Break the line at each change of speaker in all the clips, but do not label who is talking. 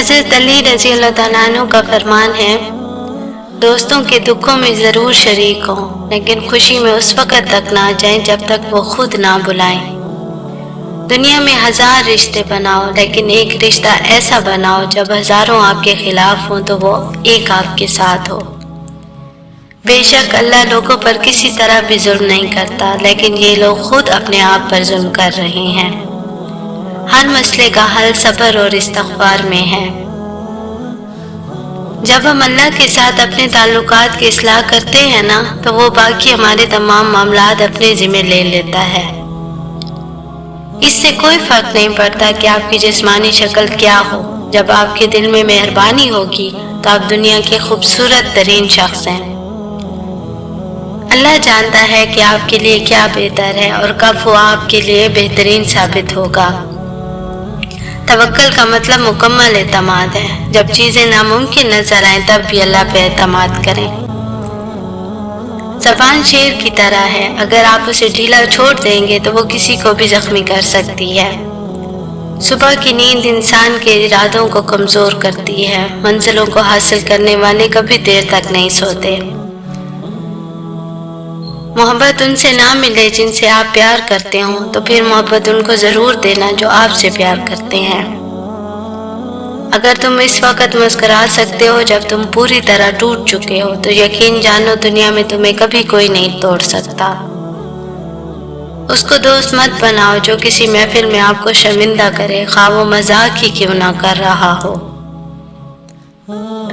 हज़रत अली रज़ी अल्लाह ताला अन्हु का फरमान है, दोस्तों के दुखों में ज़रूर शरीक हों, लेकिन खुशी में उस वक़्त तक ना जाएं जब तक वो खुद ना बुलाएं। दुनिया में 1000 रिश्ते बनाओ, लेकिन एक रिश्ता ऐसा बनाओ जब हज़ारों आपके खिलाफ हों तो वो एक आपके साथ हो। बेशक अल्लाह लोगों पर किसी तरह भी जुल्म नहीं करता, लेकिन ये लोग खुद अपने आप पर जुल्म कर रहे हैं। हर मसले का हल सब्र और इस्तिग़फ़ार में है। जब हम अल्लाह के साथ अपने ताल्लुकात की इस्लाह करते हैं ना, तो वो बाकी हमारे तमाम मामलात अपने ज़िम्मे ले लेता है। इससे कोई फर्क नहीं पड़ता कि आपकी जिस्मानी शक्ल क्या हो, जब आपके दिल में मेहरबानी होगी तो आप दुनिया के खूबसूरत तरीन शख्स हैं। अल्लाह जानता है कि आपके लिए क्या बेहतर है और कब वो आपके लिए बेहतरीन साबित होगा। तवक्कल का मतलब मुकम्मल एतमाद है। जब चीज़ें नामुमकिन नजर आए तब भी अल्लाह पे एतमाद करें। ज़बान शेर की तरह है, अगर आप उसे ढीला छोड़ देंगे तो वो किसी को भी जख्मी कर सकती है। सुबह की नींद इंसान के इरादों को कमज़ोर करती है। मंजिलों को हासिल करने वाले कभी देर तक नहीं सोते। मोहब्बत उनसे ना मिले जिनसे आप प्यार करते हो, तो फिर मोहब्बत उनको ज़रूर देना जो आपसे प्यार करते हैं। अगर तुम इस वक्त मुस्कुरा सकते हो जब तुम पूरी तरह टूट चुके हो, तो यकीन जानो दुनिया में तुम्हें कभी कोई नहीं तोड़ सकता। उसको दोस्त मत बनाओ जो किसी महफिल में आपको शर्मिंदा करे, खा वो मजाक ही क्यों ना कर रहा हो।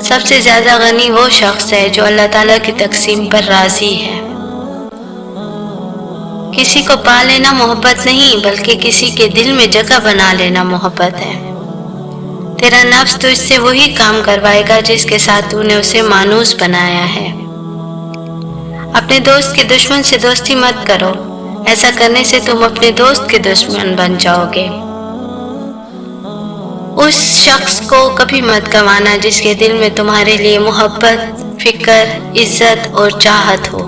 सबसे ज्यादा गनी वो शख्स है जो अल्लाह ताला की तकसीम पर राजी है। किसी को पा लेना मोहब्बत नहीं, बल्कि किसी के दिल में जगह बना लेना मोहब्बत है। तेरा नफ्स तो इससे वही काम करवाएगा जिसके साथ तूने उसे मानूस बनाया है। अपने दोस्त के दुश्मन से दोस्ती मत करो, ऐसा करने से तुम अपने दोस्त के दुश्मन बन जाओगे। उस शख्स को कभी मत गंवाना जिसके दिल में तुम्हारे लिए मोहब्बत, फिक्र, इज्जत और चाहत हो।